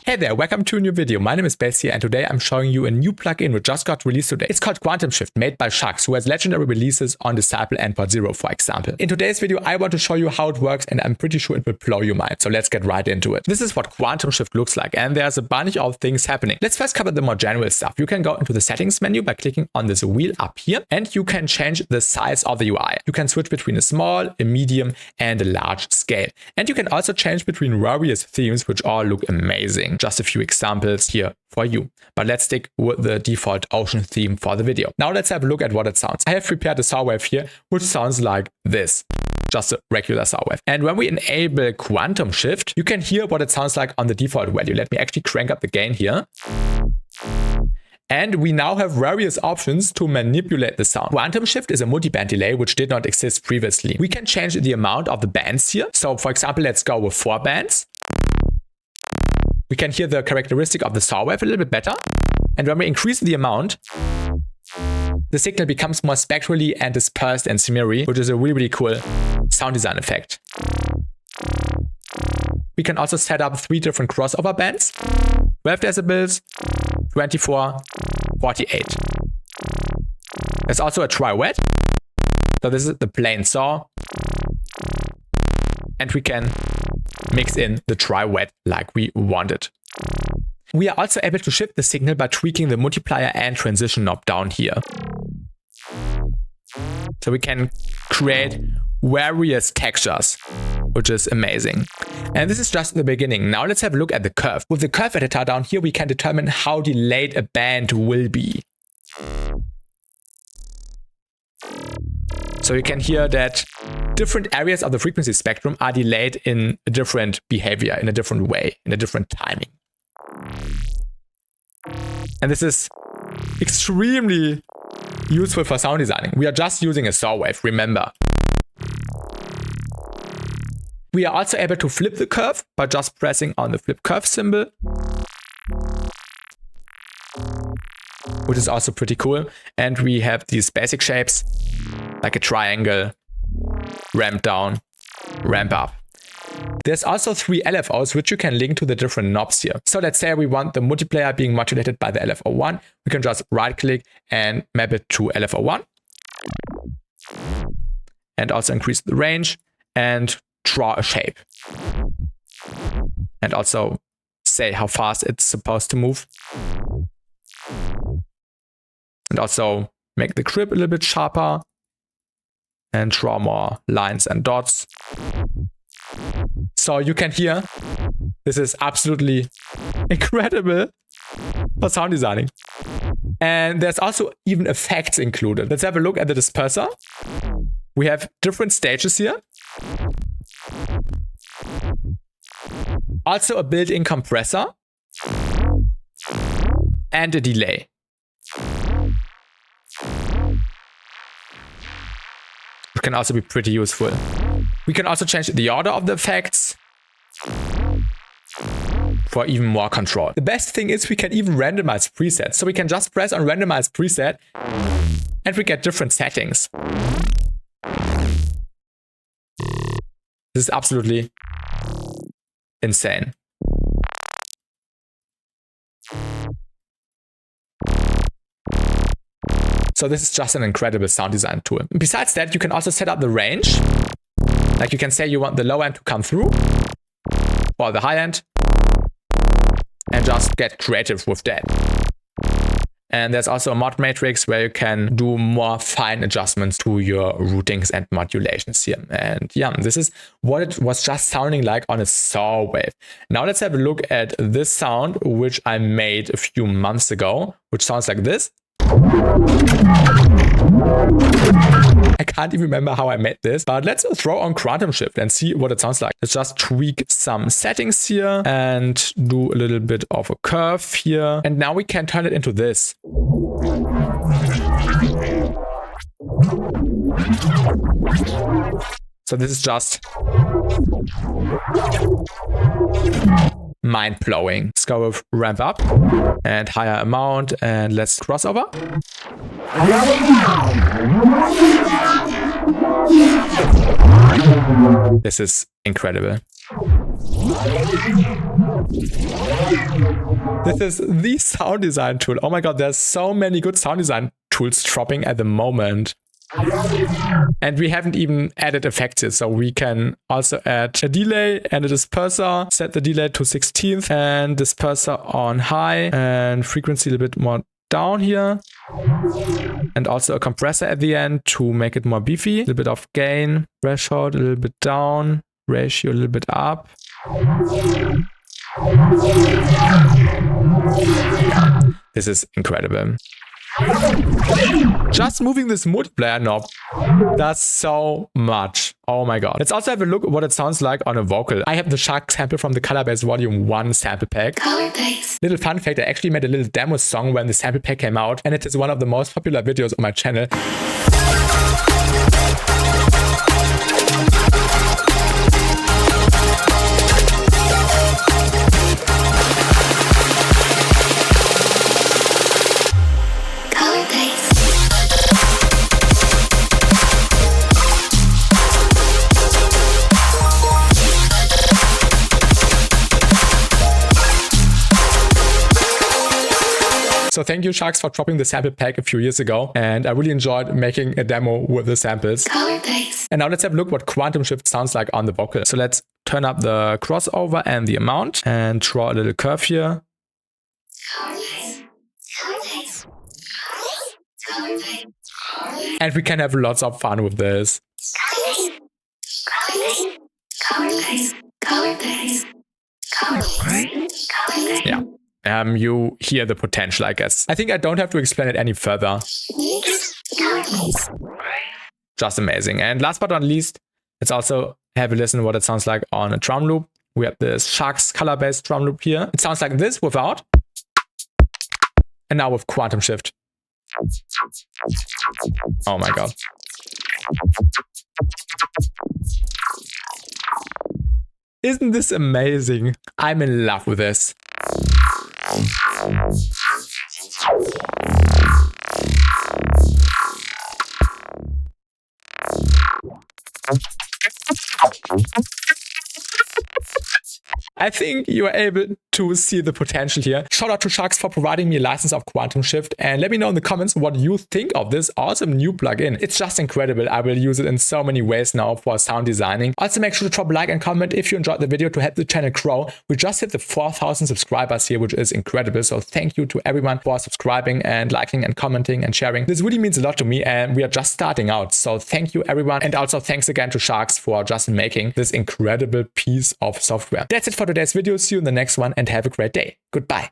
Hey there, welcome to a new video. My name is BassTi and today I'm showing you a new plugin which just got released today. It's called Quantum Shift, made by Sharks, who has legendary releases on Disciple and Pod Zero, for example. In today's video, I want to show you how it works and I'm pretty sure it will blow your mind. So let's get right into it. This is what Quantum Shift looks like and there's a bunch of things happening. Let's first cover the more general stuff. You can go into the settings menu by clicking on this wheel up here and you can change the size of the UI. You can switch between a small, a medium and a large scale. And you can also change between various themes which all look amazing. Just a few examples here for you. But let's stick with the default ocean theme for the video. Now let's have a look at what it sounds. I have prepared a saw wave here, which sounds like this. Just a regular saw wave. And when we enable Quantum Shift, you can hear what it sounds like on the default value. Let me actually crank up the gain here. And we now have various options to manipulate the sound. Quantum Shift is a multiband delay which did not exist previously. We can change the amount of the bands here. So for example, let's go with 4 bands. We can hear the characteristic of the saw wave a little bit better. And when we increase the amount, the signal becomes more spectrally and dispersed and shimmery, which is a really cool sound design effect. We can also set up 3 different crossover bands. 12 decibels, 24, 48. There's also a tri-wet. So this is the plain saw. And we can mix in the tri-wet like we wanted. We are also able to shift the signal by tweaking the multiplier and transition knob down here. So we can create various textures, which is amazing. And this is just the beginning. Now let's have a look at the curve. With the curve editor down here, we can determine how delayed a band will be. So you can hear that different areas of the frequency spectrum are delayed in a different behavior, in a different way, in a different timing. And this is extremely useful for sound designing. We are just using a saw wave, remember. We are also able to flip the curve by just pressing on the flip curve symbol, which is also pretty cool. And we have these basic shapes like a triangle, ramp down, ramp up. There's also 3 LFOs which you can link to the different knobs here. So let's say we want the multiplier being modulated by the LFO1. We can just right click and map it to LFO1. And also increase the range and draw a shape. And also say how fast it's supposed to move. And also make the grip a little bit sharper. And draw more lines and dots. So you can hear, this is absolutely incredible for sound designing. And there's also even effects included. Let's have a look at the disperser. We have different stages here. Also a built-in compressor. And a delay. It can also be pretty useful. We can also change the order of the effects for even more control. The best thing is we can even randomize presets. So we can just press on randomize preset and we get different settings. This is absolutely insane. So this is just an incredible sound design tool. Besides that, you can also set up the range. Like you can say you want the low end to come through or the high end and just get creative with that. And there's also a mod matrix where you can do more fine adjustments to your routings and modulations here. And yeah, this is what it was just sounding like on a saw wave. Now let's have a look at this sound, which I made a few months ago, which sounds like this. I can't even remember how I made this, but let's throw on Quantum Shift and see what it sounds like. Let's just tweak some settings here and do a little bit of a curve here. And now we can turn it into this. So this is just mind-blowing. Let's go with ramp up and higher amount and let's crossover. This is incredible. This is the sound design tool. Oh my god, there's so many good sound design tools dropping at the moment. And we haven't even added effects yet, so we can also add a delay and a disperser, set the delay to 16th and disperser on high and frequency a little bit more down here. And also a compressor at the end to make it more beefy. A little bit of gain, threshold a little bit down, ratio a little bit up. This is incredible. Just moving this multiplayer knob does so much. Oh my god. Let's also have a look at what it sounds like on a vocal. I have the Shark sample from the Color Bass Volume 1 sample pack. Little fun fact, I actually made a little demo song when the sample pack came out, and it is one of the most popular videos on my channel. So thank you, Sharks, for dropping the sample pack a few years ago. And I really enjoyed making a demo with the samples. And now let's have a look what quantum shift sounds like on the vocal. So let's turn up the crossover and the amount and draw a little curve here. And we can have lots of fun with this. Yeah. You hear the potential, I guess. I think I don't have to explain it any further. Just amazing. And last but not least, let's also have a listen to what it sounds like on a drum loop. We have this Sharks color bass drum loop here. It sounds like this without. And now with quantum shift. Oh my god. Isn't this amazing? I'm in love with this. I think you are able to see the potential here. Shout out to Sharks for providing me a license of Quantum Shift, and let me know in the comments what you think of this awesome new plugin. It's just incredible. I will use it in so many ways now for sound designing. Also make sure to drop a like and comment if you enjoyed the video to help the channel grow. We just hit the 4,000 subscribers here, which is incredible. So thank you to everyone for subscribing and liking and commenting and sharing. This really means a lot to me, and we are just starting out. So thank you everyone. And also thanks again to Sharks for just making this incredible piece of software. That's it for today's video. See you in the next one and have a great day. Goodbye.